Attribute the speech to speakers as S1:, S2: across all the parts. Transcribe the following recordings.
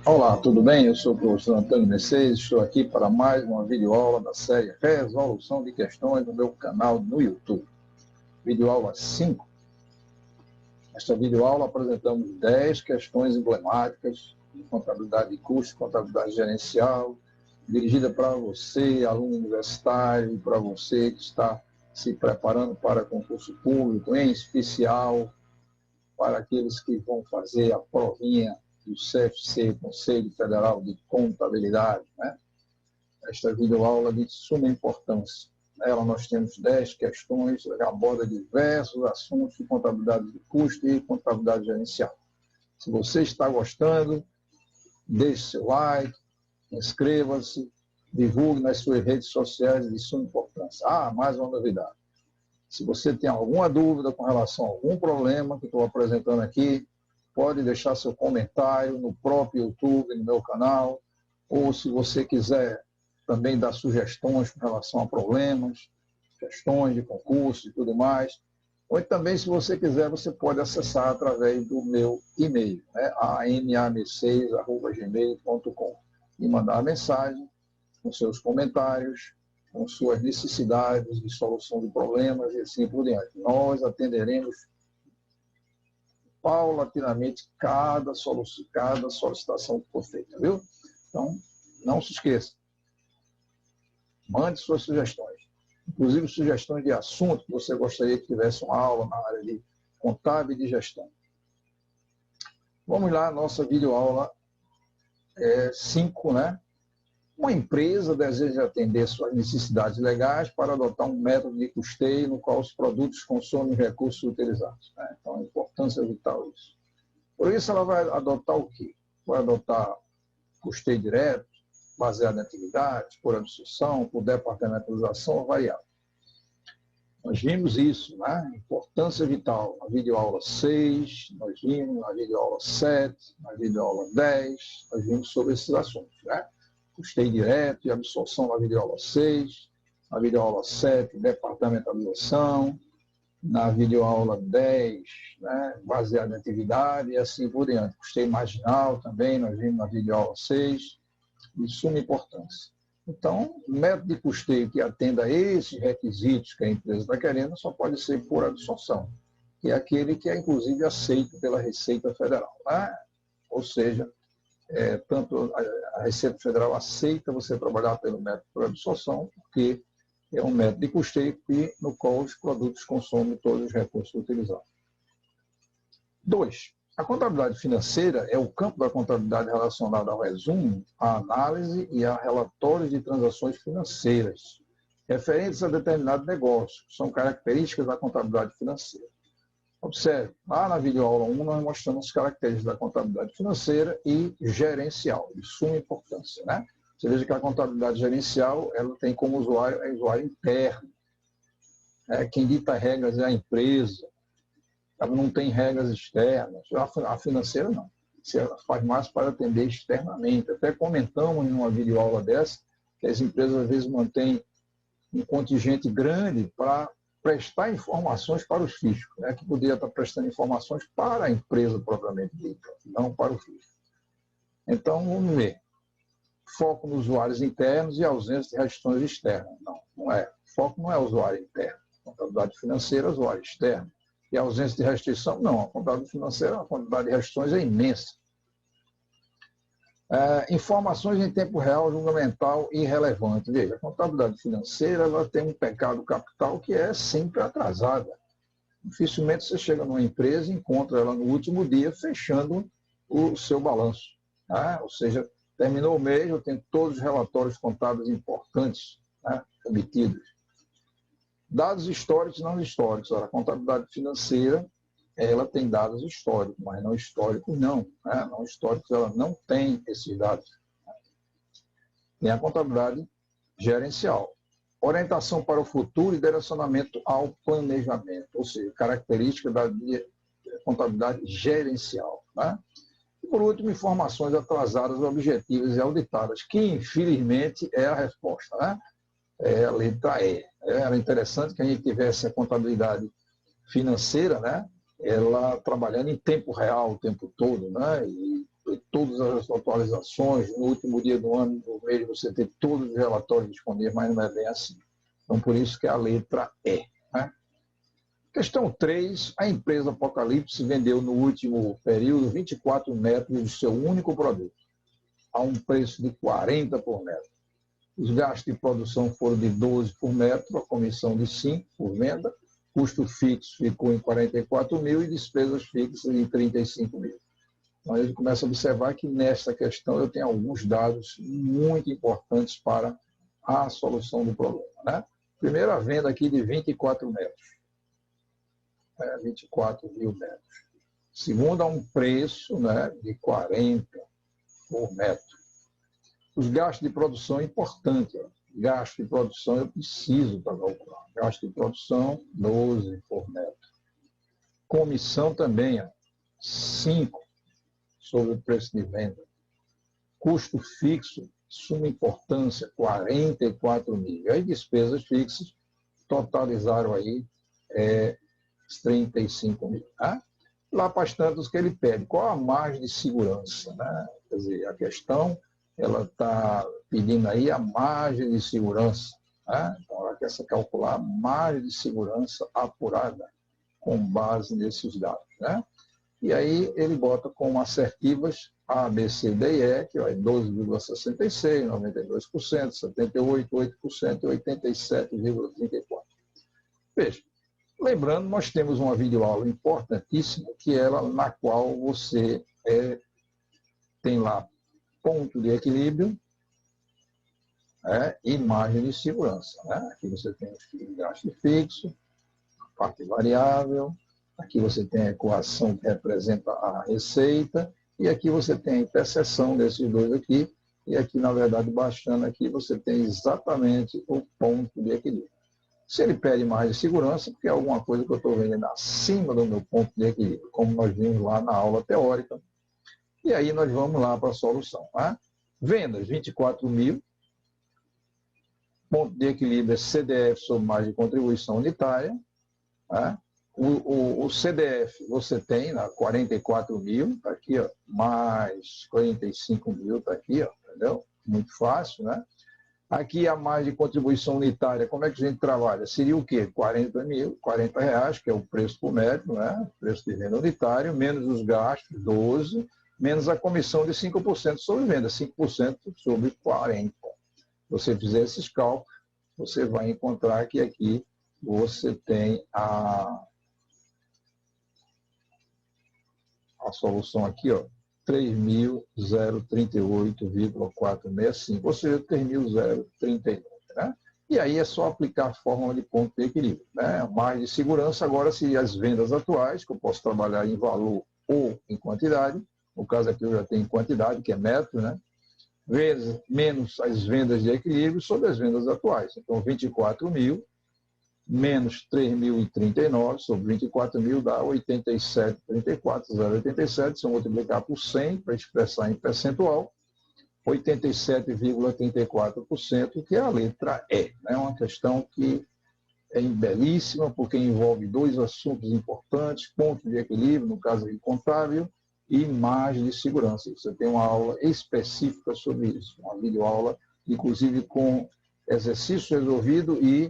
S1: Olá, tudo bem? Eu sou o professor Antônio Mercedes, estou aqui para mais uma videoaula da série Resolução de Questões no meu canal no YouTube. Videoaula 5. Nesta videoaula apresentamos 10 questões emblemáticas de contabilidade de custo, contabilidade gerencial, dirigida para você, aluno universitário, e para você que está se preparando para concurso público, em especial para aqueles que vão fazer a provinha do CFC, Conselho Federal de Contabilidade, né? Esta videoaula de suma importância. Nela nós temos 10 questões, que aborda diversos assuntos de contabilidade de custo e contabilidade gerencial. Se você está gostando, deixe seu like, inscreva-se, divulgue nas suas redes sociais de suma importância. Mais uma novidade. Se você tem alguma dúvida com relação a algum problema que estou apresentando aqui, pode deixar seu comentário no próprio YouTube, no meu canal, ou se você quiser também dar sugestões com relação a problemas, questões de concurso e tudo mais. Ou também, se você quiser, você pode acessar através do meu e-mail, né, amam6@gmail.com, e mandar a mensagem com seus comentários, com suas necessidades de solução de problemas e assim por diante. Nós atenderemos paulatinamente cada solicitação que for feita, viu? Então, não se esqueça. Mande suas sugestões, inclusive sugestões de assunto que você gostaria que tivesse uma aula na área de contábil e de gestão. Vamos lá, nossa videoaula 5, né? Uma empresa deseja atender suas necessidades legais para adotar um método de custeio no qual os produtos consomem recursos utilizados, né? Então, a importância vital isso. Por isso, ela vai adotar o quê? Vai adotar custeio direto, baseado em atividades, por absorção, por departamentalização ou variável. Nós vimos isso, né? Importância vital, na videoaula 6, nós vimos na videoaula 7, na videoaula 10, nós vimos sobre esses assuntos, né? Custeio direto e absorção na videoaula 6, na videoaula 7, departamentalização, na videoaula 10, né, baseado em atividade e assim por diante. Custeio marginal também, nós vimos na videoaula 6, de suma importância. Então, o método de custeio que atenda a esses requisitos que a empresa está querendo só pode ser por absorção, que é aquele que é, inclusive, aceito pela Receita Federal, né? Ou seja, tanto a Receita Federal aceita você trabalhar pelo método por absorção, porque é um método de custeio no qual os produtos consomem todos os recursos utilizados. 2. A contabilidade financeira é o campo da contabilidade relacionado ao resumo, à análise e a relatórios de transações financeiras, referentes a determinado negócio, que são características da contabilidade financeira. Observe, lá na videoaula 1 nós mostramos as características da contabilidade financeira e gerencial, de suma importância, né? Você veja que a contabilidade gerencial ela tem como usuário o usuário interno. Quem dita regras é a empresa, ela não tem regras externas. A financeira não. Ela faz mais para atender externamente. Até comentamos em uma videoaula dessa que as empresas às vezes mantêm um contingente grande para prestar informações para os fiscos, né, que poderia estar prestando informações para a empresa propriamente dita, não para o fisco. Então, vamos ver. Foco nos usuários internos e ausência de restrições externas. Não é. Foco não é usuário interno. A contabilidade financeira é usuário externo. E a ausência de restrição, não. A contabilidade financeira, a quantidade de restrições é imensa. Informações em tempo real, julgamental e relevante. Veja, a contabilidade financeira ela tem um pecado capital que é sempre atrasada. Dificilmente você chega numa empresa e encontra ela no último dia fechando o seu balanço. Ou seja, terminou o mês, eu tenho todos os relatórios contábeis importantes, né, obtidos. Dados históricos e não históricos. A contabilidade financeira ela tem dados históricos, mas não históricos não. Não históricos ela não tem esses dados. Tem a contabilidade gerencial. Orientação para o futuro e direcionamento ao planejamento, ou seja, característica da contabilidade gerencial. Né? E, por último, informações atrasadas, objetivas e auditadas, que, infelizmente, é a resposta. Né? É a letra E. Era interessante que a gente tivesse a contabilidade financeira, né? Ela trabalhando em tempo real o tempo todo, né? E todas as atualizações, no último dia do ano, do mês, você ter todos os relatórios disponíveis, mas não é bem assim. Então, por isso que a letra E. Né? Questão 3, a empresa Apocalipse vendeu no último período 24 metros do seu único produto, a um preço de 40 por metro. Os gastos de produção foram de 12 por metro, a comissão de 5 por venda, custo fixo ficou em 44 mil e despesas fixas em 35 mil. Então, a gente começa a observar que nessa questão eu tenho alguns dados muito importantes para a solução do problema. Né? Primeiro, a venda aqui de 24 metros. 24 mil metros. Segundo, há um preço, né, de 40 por metro. Os gastos de produção é importante. Ó. Gasto de produção eu preciso para calcular. Gasto de produção, 12 por metro. Comissão também, ó, 5 sobre o preço de venda. Custo fixo, suma importância, 44 mil. E aí, despesas fixas totalizaram aí 35 mil. Né? Lá para as tantas que ele pede, qual a margem de segurança? Né? Quer dizer, a questão, ela está pedindo aí a margem de segurança. Né? Então, ela quer calcular a margem de segurança apurada com base nesses dados. Né? E aí ele bota como assertivas A, B, C, D e E, que é 12,66%, 92%, 78%, 8% e 87,34%. Veja, lembrando, nós temos uma videoaula importantíssima, que é ela na qual você tem lá ponto de equilíbrio e margem de segurança. Né? Aqui você tem o gasto fixo, a parte variável, aqui você tem a equação que representa a receita, e aqui você tem a interseção desses dois aqui, e aqui, na verdade, baixando aqui, você tem exatamente o ponto de equilíbrio. Se ele pede mais de segurança, porque é alguma coisa que eu estou vendendo acima do meu ponto de equilíbrio, como nós vimos lá na aula teórica. E aí nós vamos lá para a solução. Tá? Vendas, 24 mil. Ponto de equilíbrio é CDF sobre margem de contribuição unitária. Tá? O CDF você tem na 44 mil, está aqui, ó, mais 45 mil, está aqui, ó, entendeu? Muito fácil, né? Aqui a margem de contribuição unitária, como é que a gente trabalha? Seria o quê? 40 mil, 40 reais, que é o preço por metro, né? Preço de venda unitário, menos os gastos, 12, menos a comissão de 5% sobre venda, 5% sobre 40. Se você fizer esses cálculos, você vai encontrar que aqui você tem a solução aqui, ó, 3.038,465, ou seja, 3.039, né? E aí é só aplicar a fórmula de ponto de equilíbrio, né? Mais de segurança, agora se as vendas atuais, que eu posso trabalhar em valor ou em quantidade, no caso aqui eu já tenho em quantidade, que é metro, né? Vezes, menos as vendas de equilíbrio sobre as vendas atuais. Então, 24 mil menos 3.039 sobre 24 mil dá 87,34, 0,87, se eu multiplicar por 100 para expressar em percentual, 87,34%, que é a letra E. É uma questão que é belíssima, porque envolve dois assuntos importantes, ponto de equilíbrio, no caso aqui contábil, e margem de segurança. Você tem uma aula específica sobre isso, uma videoaula, inclusive com exercício resolvido e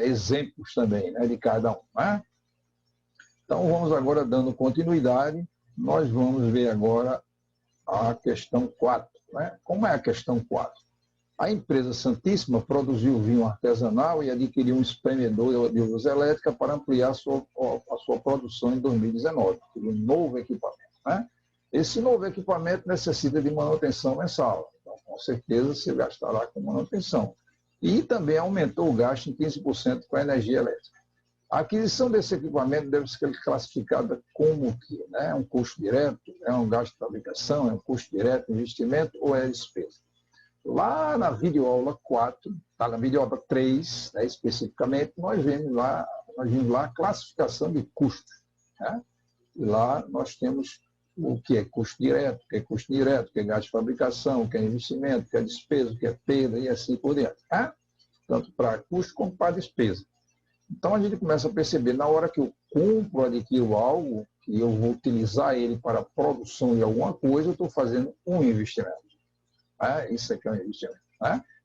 S1: exemplos também, né, de cada um. Né? Então, vamos agora dando continuidade, nós vamos ver agora a questão 4. Né? Como é a questão 4? A empresa Santíssima produziu vinho artesanal e adquiriu um espremedor de luz elétrica para ampliar a sua produção em 2019, um novo equipamento. Né? Esse novo equipamento necessita de manutenção mensal, então, com certeza, se gastará com manutenção. E também aumentou o gasto em 15% com a energia elétrica. A aquisição desse equipamento deve ser classificada como o quê? Né? É um custo direto, é um gasto de fabricação, é um custo direto, investimento ou é despesa? Lá na videoaula 4, tá, na videoaula 3, né, especificamente, nós vimos lá a classificação de custos. Né? E lá nós temos o que é custo direto, o que é custo indireto, o que é gasto de fabricação, o que é investimento, o que é despesa, o que é perda e assim por diante. Né? Tanto para custo como para despesa. Então a gente começa a perceber, na hora que eu compro, adquiro algo, e eu vou utilizar ele para a produção de alguma coisa, eu estou fazendo um investimento. Isso aqui é um investimento.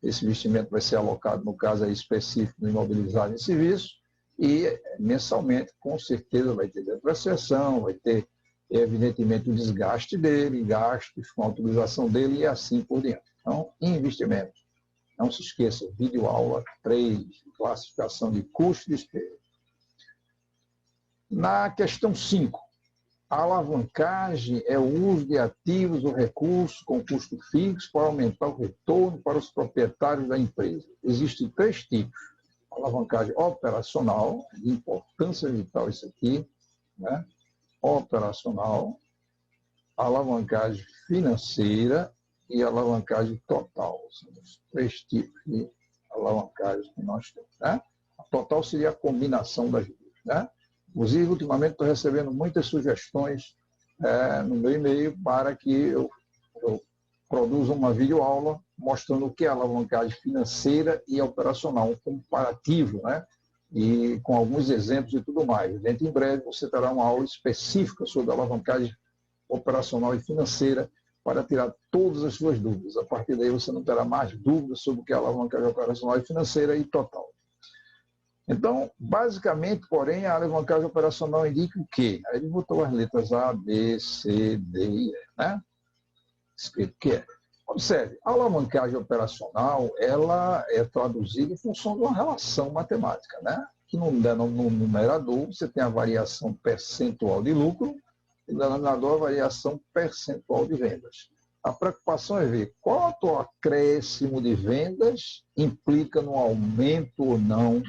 S1: Esse investimento vai ser alocado, no caso aí, específico no imobilizado em serviço, e mensalmente, com certeza, vai ter depreciação, vai ter, evidentemente, o desgaste dele, gastos com a utilização dele e assim por diante. Então, investimento. Não se esqueça, videoaula 3, classificação de custo e despesa. Na questão 5, a alavancagem é o uso de ativos ou recursos com custo fixo para aumentar o retorno para os proprietários da empresa. Existem 3 tipos. Alavancagem operacional, de importância vital isso aqui, né? Operacional, alavancagem financeira e alavancagem total. São os 3 tipos de alavancagem que nós temos. Né? A total seria a combinação das duas. Né? Inclusive, ultimamente, estou recebendo muitas sugestões no meu e-mail para que eu produza uma videoaula mostrando o que é alavancagem financeira e operacional, um comparativo, né? E com alguns exemplos e tudo mais. Dentro em breve, você terá uma aula específica sobre alavancagem operacional e financeira para tirar todas as suas dúvidas. A partir daí, você não terá mais dúvidas sobre o que é alavancagem operacional e financeira e total. Então, basicamente, porém, a alavancagem operacional indica o quê? Aí ele botou as letras A, B, C, D e E, né? Escrito que é. Observe, a alavancagem operacional, ela é traduzida em função de uma relação matemática, né? Que no numerador você tem a variação percentual de lucro e no denominador a variação percentual de vendas. A preocupação é ver quanto acréscimo de vendas implica no aumento ou não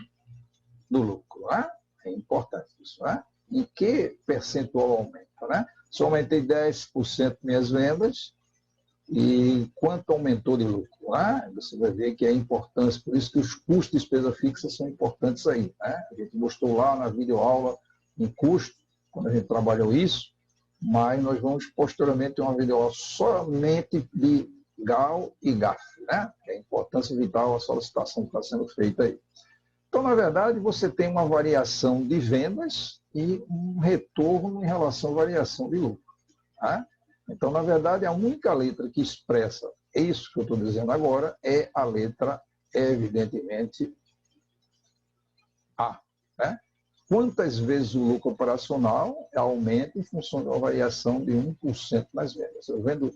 S1: do lucro. Né? É importante isso. Né? Em que percentual aumenta? Né? Se eu aumentei 10% minhas vendas, e quanto aumentou de lucro? Né? Você vai ver que é importante, por isso que os custos de despesa fixa são importantes aí. Né? A gente mostrou lá na videoaula em custo, quando a gente trabalhou isso, mas nós vamos posteriormente ter uma videoaula somente de GAL e GAF, né? Que é a importância vital a solicitação que está sendo feita aí. Então, na verdade, você tem uma variação de vendas e um retorno em relação à variação de lucro. Né? Então, na verdade, a única letra que expressa isso que eu estou dizendo agora é a letra, evidentemente, A. Né? Quantas vezes o lucro operacional aumenta em função de uma variação de 1% nas vendas? Eu vendo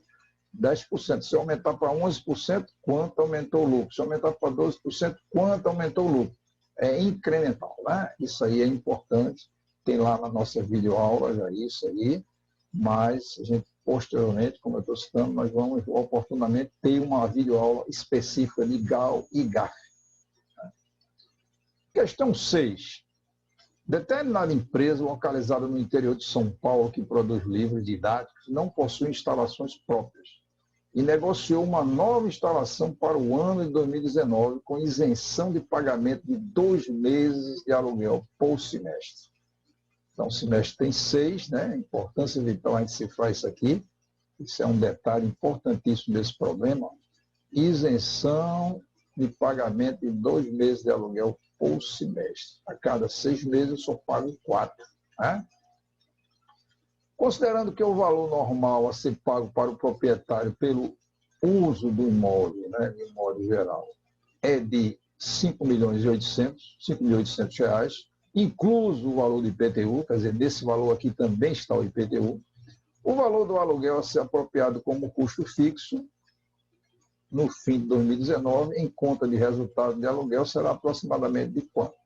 S1: 10%. Se eu aumentar para 11%, quanto aumentou o lucro? Se eu aumentar para 12%, quanto aumentou o lucro? É incremental. Né? Isso aí é importante. Tem lá na nossa videoaula já isso aí. Mas a gente, posteriormente, como eu estou citando, nós vamos oportunamente ter uma videoaula específica de GAL e GAF. Questão 6. Determinada empresa localizada no interior de São Paulo que produz livros didáticos não possui instalações próprias e negociou uma nova instalação para o ano de 2019 com isenção de pagamento de 2 meses de aluguel por semestre. Então, o semestre tem 6, né? Importância vital a gente se faz isso aqui. Isso é um detalhe importantíssimo desse problema. Isenção de pagamento de 2 meses de aluguel por semestre. A cada 6 meses eu só pago 4. Né? Considerando que o valor normal a ser pago para o proprietário pelo uso do imóvel, né, de modo geral, é de R$ 5.800.000, incluso o valor do IPTU, quer dizer, nesse valor aqui também está o IPTU, o valor do aluguel a ser apropriado como custo fixo no fim de 2019, em conta de resultado de aluguel, será aproximadamente de quanto?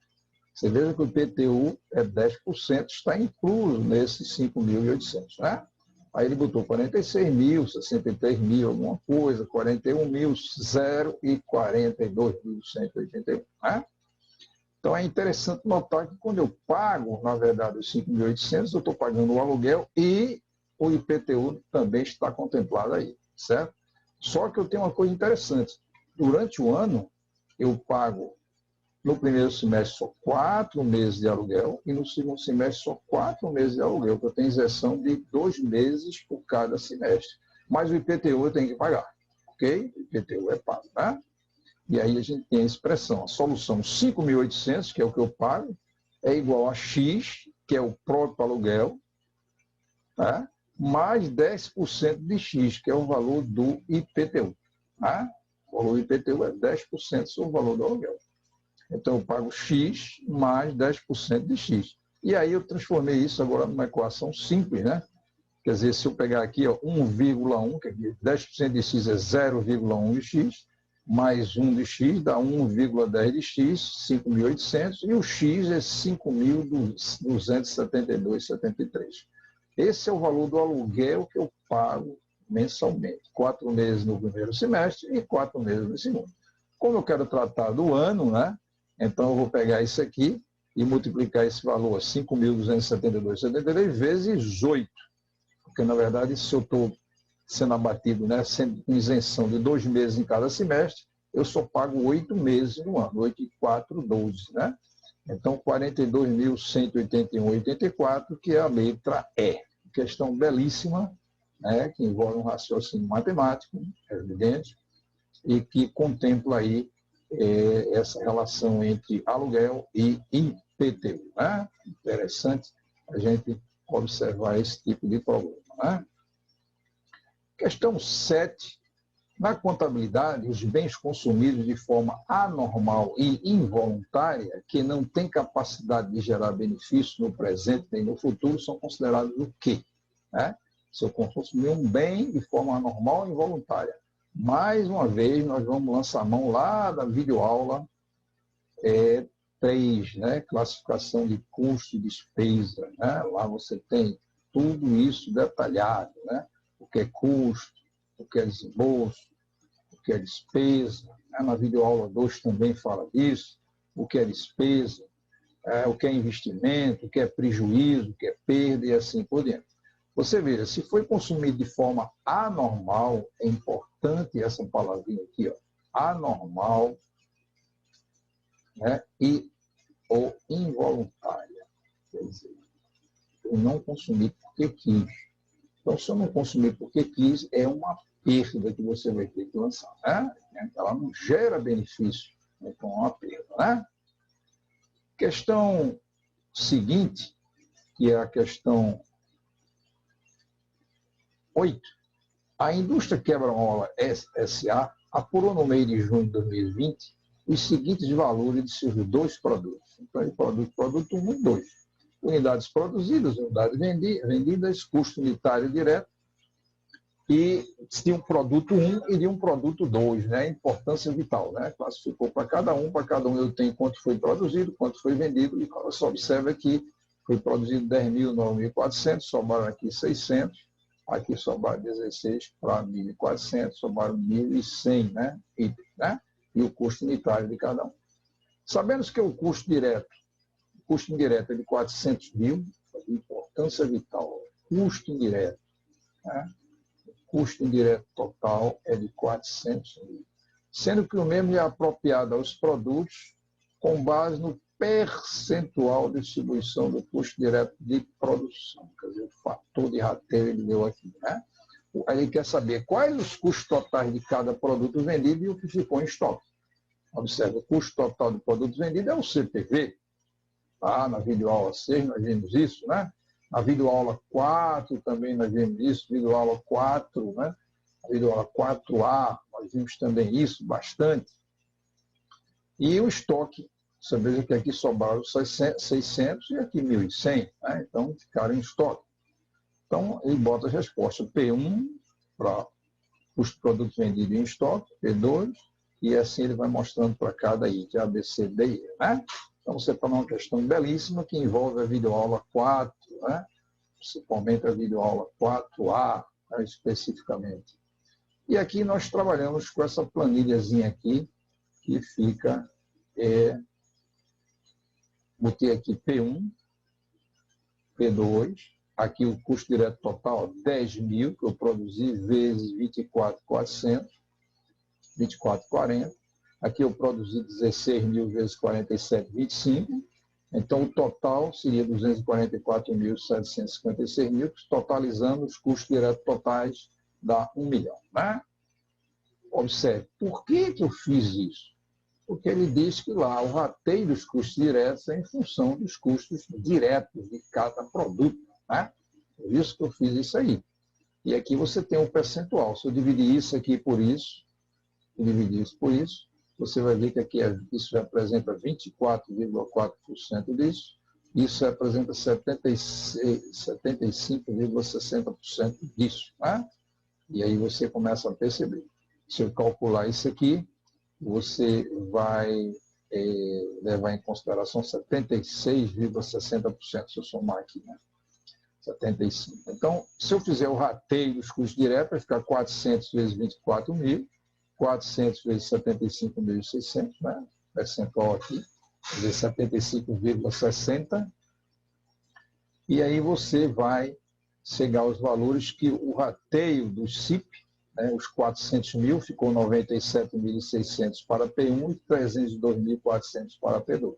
S1: Você veja que o IPTU é 10%, está incluso nesses 5.800, né? Aí ele botou 46 mil, 63 mil, alguma coisa, 41 mil, 0 e 42.181, né? Então, é interessante notar que quando eu pago, na verdade, os 5.800, eu estou pagando o aluguel e o IPTU também está contemplado aí, certo? Só que eu tenho uma coisa interessante. Durante o ano, eu pago, no primeiro semestre, só 4 meses de aluguel e no segundo semestre, só 4 meses de aluguel, que eu tenho isenção de 2 meses por cada semestre. Mas o IPTU eu tenho que pagar, ok? O IPTU é pago, né? E aí a gente tem a expressão, a solução 5.800, que é o que eu pago, é igual a X, que é o próprio aluguel, tá? Mais 10% de X, que é o valor do IPTU. Tá? O valor do IPTU é 10% sobre o valor do aluguel. Então, eu pago X mais 10% de X. E aí eu transformei isso agora numa equação simples, né? Quer dizer, se eu pegar aqui ó, 1,1, que 10% de X é 0,1 de X, mais 1 de X dá 1,10 de X, 5.800, e o X é 5.272,73. Esse é o valor do aluguel que eu pago mensalmente. 4 meses no primeiro semestre e 4 meses no segundo. Como eu quero tratar do ano, né? Então eu vou pegar isso aqui e multiplicar esse valor, 5.272,73 vezes 8. Porque, na verdade, se eu estou sendo abatido, né, sendo com isenção de 2 meses em cada semestre, eu só pago 8 meses no ano, 8 e 4, 12, né? Então, 42.181,84, que é a letra E. Questão belíssima, né, que envolve um raciocínio matemático, é evidente, e que contempla aí essa relação entre aluguel e IPTU. Né? Interessante a gente observar esse tipo de problema. Né? Questão 7. Na contabilidade, os bens consumidos de forma anormal e involuntária, que não têm capacidade de gerar benefício no presente nem no futuro, são considerados o quê? Né? Se eu consumir um bem de forma anormal e involuntária. Mais uma vez, nós vamos lançar a mão lá da videoaula 3, né? Classificação de custo e despesa. Né? Lá você tem tudo isso detalhado, né? O que é custo, o que é desembolso, o que é despesa. Né? Na videoaula 2 também fala disso, o que é despesa, o que é investimento, o que é prejuízo, o que é perda e assim por diante. Você veja, se foi consumido de forma anormal, é importante essa palavrinha aqui, ó, anormal, né? E ou involuntária. Quer dizer, eu não consumi porque quis. Então, se eu não consumir porque quis, é uma perda que você vai ter que lançar. Né? Ela não gera benefício, então é uma perda. Né? Questão seguinte, que é a questão 8. A indústria Quebra-Mola S.A. apurou no mês de junho de 2020 os seguintes valores de seus 2 produtos. Então, ele produz produto 1 e 2. Unidades produzidas, unidades vendidas, custo unitário direto, e de um produto 1 e de um produto 2, né? Importância vital, né? Classificou para cada um eu tenho quanto foi produzido, quanto foi vendido, e só observa que foi produzido 10.000, 9.400, sobraram aqui 600, aqui sobraram 16 para 1.400, sobraram 1.100, né? Itens, né? E o custo unitário de cada um. Sabemos que o custo indireto é de 400 mil, importância vital, custo indireto, né? Custo indireto total é de 400 mil, sendo que o mesmo é apropriado aos produtos com base no percentual de distribuição do custo direto de produção. Quer dizer, o fator de rateio ele deu aqui. Né? Aí ele quer saber quais os custos totais de cada produto vendido e o que ficou em estoque. Observe, o custo total do produto vendido é o CPV. Tá? Na videoaula 6 nós vimos isso, né? Na videoaula 4 também nós vimos isso, videoaula 4, né? Na videoaula 4A nós vimos também isso bastante. E o estoque, você veja que aqui sobraram 600 e aqui 1.100, né? Então ficaram em estoque. Então ele bota a resposta P1 para custo do produto vendido em estoque, P2, e assim ele vai mostrando para cada item, A, B, C, D e E, né? Então, você está numa questão belíssima que envolve a videoaula 4, né? Principalmente a videoaula 4A, né? Especificamente. E aqui nós trabalhamos com essa planilhazinha aqui, que fica, botei aqui P1, P2, aqui o custo direto total, 10.000, que eu produzi, vezes 24.400, 24,40. Aqui eu produzi 16.000 vezes 47,25. Então, o total seria 244.756 totalizando os custos diretos totais dá 1 milhão. Né? Observe, por que eu fiz isso? Porque ele diz que lá o rateio dos custos diretos é em função dos custos diretos de cada produto. Né? Por isso que eu fiz isso aí. E aqui você tem um percentual. Se eu dividir isso aqui por isso, e dividir isso por isso, você vai ver que aqui isso representa 24,4% disso, isso representa 75,60% disso. Né? E aí você começa a perceber. Se eu calcular isso aqui, você vai levar em consideração 76,60%, se eu somar aqui, né? 75. Então, se eu fizer o rateio dos custos diretos, vai ficar 400 vezes 24 mil, 400 vezes 75.600, né? Percentual aqui, vezes 75,60. E aí você vai chegar aos valores que o rateio do CIP, né, os 400 mil, ficou 97.600 para P1 e 302.400 para P2.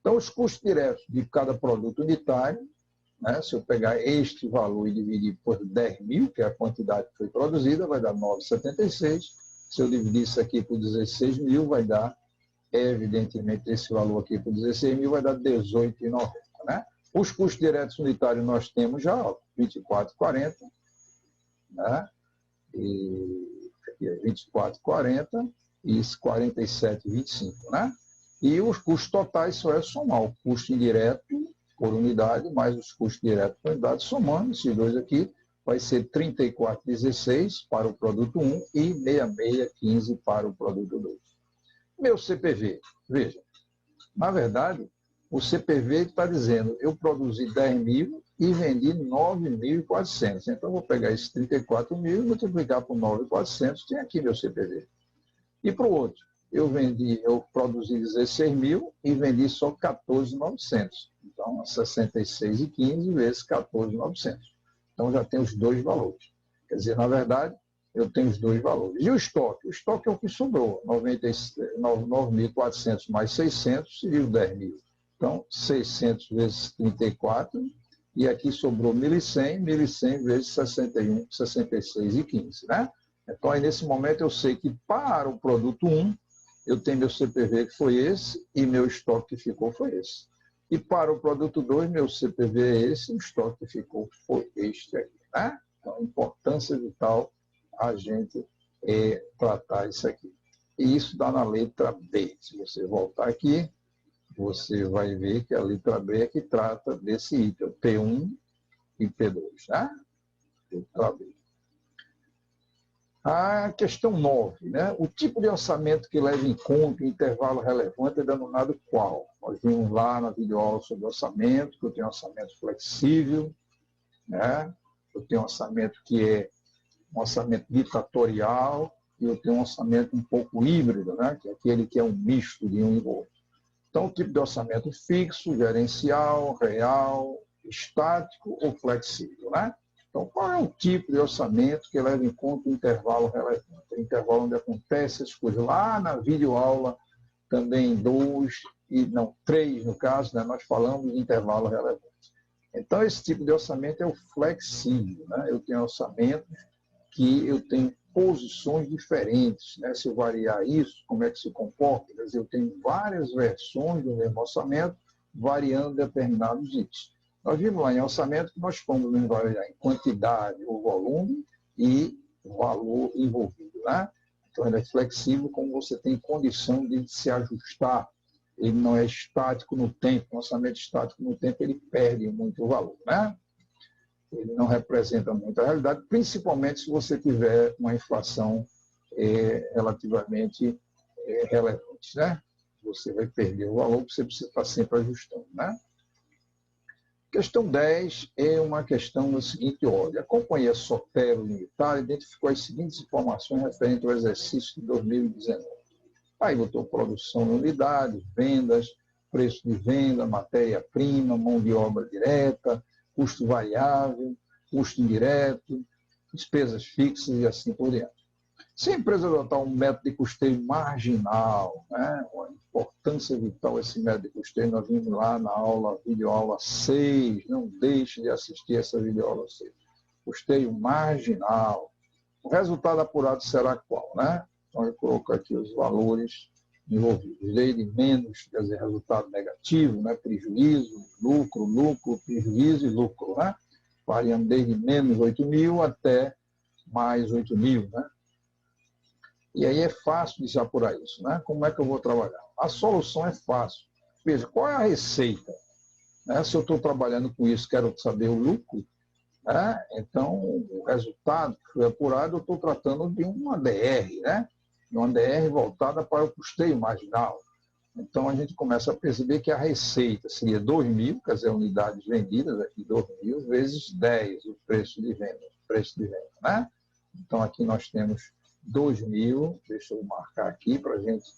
S1: Então, os custos diretos de cada produto unitário, né, se eu pegar este valor e dividir por 10 mil, que é a quantidade que foi produzida, vai dar 9,76. Se eu dividir isso aqui por 16 mil, vai dar, evidentemente, esse valor aqui por 16 mil vai dar 18,90. Né? Os custos diretos unitários nós temos já, 24,40, né? E aqui é 24,40 e 47,25, né? E os custos totais só é somar o custo indireto por unidade mais os custos diretos por unidade, somando esses dois aqui, vai ser 34,16 para o produto 1 e 66,15 para o produto 2. Meu CPV, veja, na verdade, o CPV está dizendo, eu produzi 10 mil e vendi 9.400. Então, vou pegar esses 34 mil e multiplicar por 9.400, tem aqui meu CPV. E para o outro, eu produzi 16 mil e vendi só 14.900. Então, 66,15 vezes 14.900. Então, já tem os dois valores. Quer dizer, na verdade, eu tenho os dois valores. E o estoque? O estoque é o que sobrou. 9.400 mais 600 seria 10 mil. Então, 600 vezes 34, e aqui sobrou 1.100, 1.100 vezes 61, 66,15, né? Então, aí nesse momento eu sei que para o produto 1, eu tenho meu CPV que foi esse, e meu estoque que ficou foi esse. E para o produto 2, meu CPV é esse, e o estoque que ficou foi este aqui, né? Então, importância vital a gente tratar isso aqui. E isso dá na letra B. Se você voltar aqui, você vai ver que a letra B é que trata desse item, P1 e P2, né? Letra B. A questão 9, né? O tipo de orçamento que leva em conta o intervalo relevante é denominado qual? Nós vimos lá na videoaula sobre orçamento, que eu tenho orçamento flexível, né? Eu tenho um orçamento que é um orçamento ditatorial, e eu tenho um orçamento um pouco híbrido, né? Que é aquele que é um misto de um e outro. Então, o tipo de orçamento fixo, gerencial, real, estático ou flexível, né? Então, qual é o tipo de orçamento que leva em conta o intervalo relevante? O intervalo onde acontece as coisas. Lá na videoaula, também 2, e não 3 no caso, né? Nós falamos de intervalo relevante. Então, esse tipo de orçamento é o flexível, né? Eu tenho orçamentos que eu tenho posições diferentes, né? Se eu variar isso, como é que se comporta? Quer dizer, eu tenho várias versões do mesmo orçamento, variando determinados itens. Nós vimos lá em orçamento que nós fomos variar em quantidade ou volume e valor envolvido, né? Então, ele é flexível, como você tem condição de se ajustar. Ele não é estático no tempo. O orçamento estático no tempo, ele perde muito valor, né? Ele não representa muito a realidade, principalmente se você tiver uma inflação relativamente relevante, né? Você vai perder o valor, porque você precisa estar sempre ajustando, né? Questão 10 é uma questão da seguinte ordem. A companhia Sotero Limitada identificou as seguintes informações referentes ao exercício de 2019. Aí botou produção em unidades, vendas, preço de venda, matéria-prima, mão de obra direta, custo variável, custo indireto, despesas fixas e assim por diante. Se a empresa adotar um método de custeio marginal, né, uma importância vital esse método de custeio, nós vimos lá na videoaula 6, não deixe de assistir essa videoaula 6. Custeio marginal. O resultado apurado será qual, né? Então, eu coloco aqui os valores envolvidos. Desde menos, quer dizer, resultado negativo, né? Prejuízo, lucro, prejuízo e lucro, né? variando desde menos 8.000 até mais 8.000, né? E aí é fácil de se apurar isso, né? Como é que eu vou trabalhar? A solução é fácil. Veja, qual é a receita? Né? Se eu estou trabalhando com isso, quero saber o lucro, né? Então o resultado que foi apurado, eu estou tratando de uma DR, né? Uma DR voltada para o custeio marginal. Então a gente começa a perceber que a receita seria 2.000, quer dizer, unidades vendidas aqui, 2.000 vezes 10, o preço de venda, né? Então aqui nós temos 2.000, deixa eu marcar aqui para a gente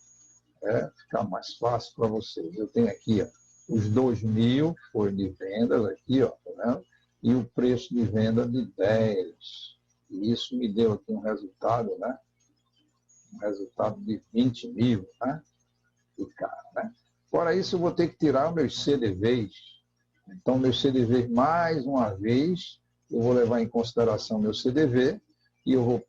S1: ficar mais fácil para vocês. Eu tenho aqui, ó, os 2.000 foi de vendas aqui, ó, tá vendo? E o preço de venda de 10. E isso me deu aqui um resultado, né? Um resultado de 20.000, né? De cara, né? Fora isso, eu vou ter que tirar meus CDVs. Então, meus CDVs, mais uma vez, eu vou levar em consideração meu CDV e eu vou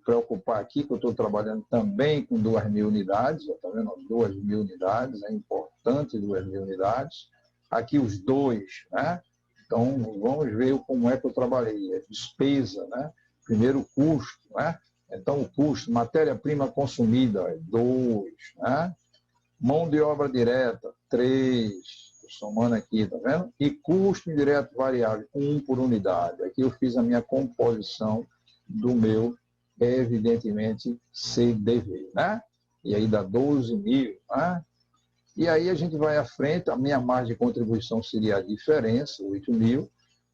S1: preocupar aqui que eu estou trabalhando também com 2.000 unidades, está vendo? 2.000 unidades, é importante 2.000 unidades. Aqui os dois, né? Então, vamos ver como é que eu trabalhei. A despesa, né? Primeiro o custo, né? Então, o custo, matéria-prima consumida, 2, né? Mão de obra direta, 3, somando aqui, tá vendo? E custo indireto variável, 1 por unidade. Aqui eu fiz a minha composição do meu, evidentemente, CDV, né? E aí dá 12.000, né? E aí a gente vai à frente, a minha margem de contribuição seria a diferença, 8.000.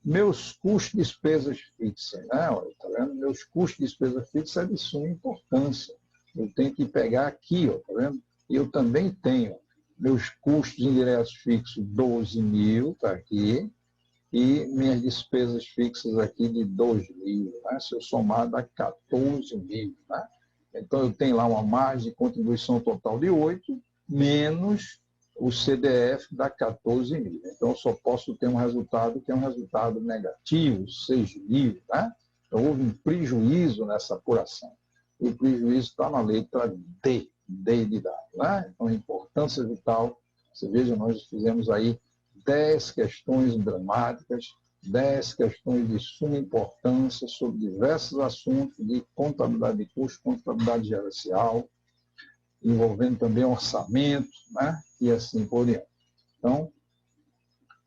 S1: Meus custos de despesas fixas, né? Olha, tá vendo? Meus custos de despesas fixas é de suma importância. Eu tenho que pegar aqui, ó, tá vendo? Eu também tenho meus custos indiretos fixos, 12.000, está aqui, e minhas despesas fixas aqui de 2.000, né? Se eu somar, dá 14.000, né? Então, eu tenho lá uma margem de contribuição total de 8, menos o CDF dá 14.000. Então, eu só posso ter um resultado que é um resultado negativo, 6.000, né? Então, houve um prejuízo nessa apuração. O prejuízo está na letra D. D de dado, né? Então, importância vital, você veja, nós fizemos aí 10 questões dramáticas, 10 questões de suma importância sobre diversos assuntos de contabilidade de custo, contabilidade gerencial, envolvendo também orçamento, né? E assim por diante. Então,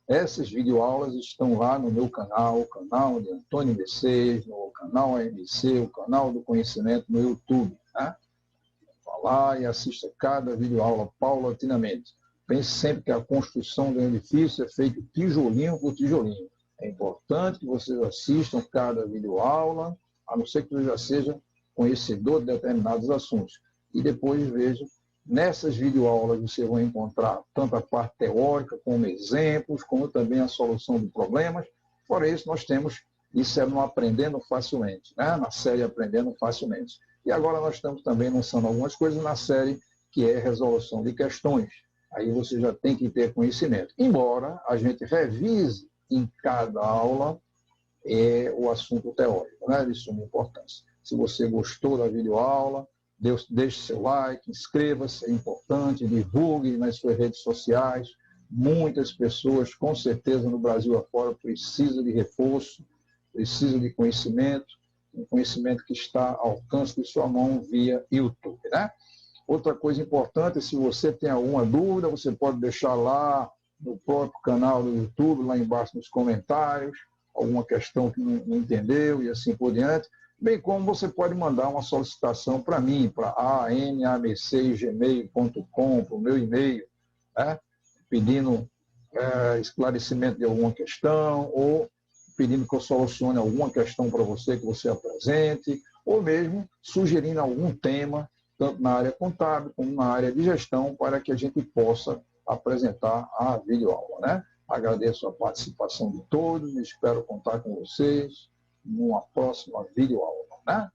S1: essas videoaulas estão lá no meu canal, o canal de Antônio B6, no canal AMC, o canal do conhecimento no YouTube, né? Lá e assista cada videoaula paulatinamente. Pense sempre que a construção de um edifício é feita tijolinho por tijolinho. É importante que vocês assistam cada videoaula, a não ser que você já seja conhecedor de determinados assuntos. E depois vejam, nessas videoaulas você vai encontrar tanto a parte teórica, como exemplos, como também a solução de problemas. Fora isso, nós temos, isso é no Aprendendo Facilmente, né? Na série Aprendendo Facilmente. E agora nós estamos também lançando algumas coisas na série que é resolução de questões. Aí você já tem que ter conhecimento. Embora a gente revise em cada aula o assunto teórico, né? De suma importância. Se você gostou da videoaula, deixe seu like, inscreva-se, é importante, divulgue nas suas redes sociais. Muitas pessoas, com certeza, no Brasil afora, precisam de reforço, precisam de conhecimento, um conhecimento que está ao alcance de sua mão via YouTube, né? Outra coisa importante, se você tem alguma dúvida, você pode deixar lá no próprio canal do YouTube, lá embaixo nos comentários, alguma questão que não entendeu e assim por diante, bem como você pode mandar uma solicitação para mim, para anabc@gmail.com, para o meu e-mail, né? Pedindo esclarecimento de alguma questão ou pedindo que eu solucione alguma questão para você que você apresente, ou mesmo sugerindo algum tema, tanto na área contábil como na área de gestão, para que a gente possa apresentar a videoaula, né? Agradeço a participação de todos e espero contar com vocês numa próxima videoaula, né?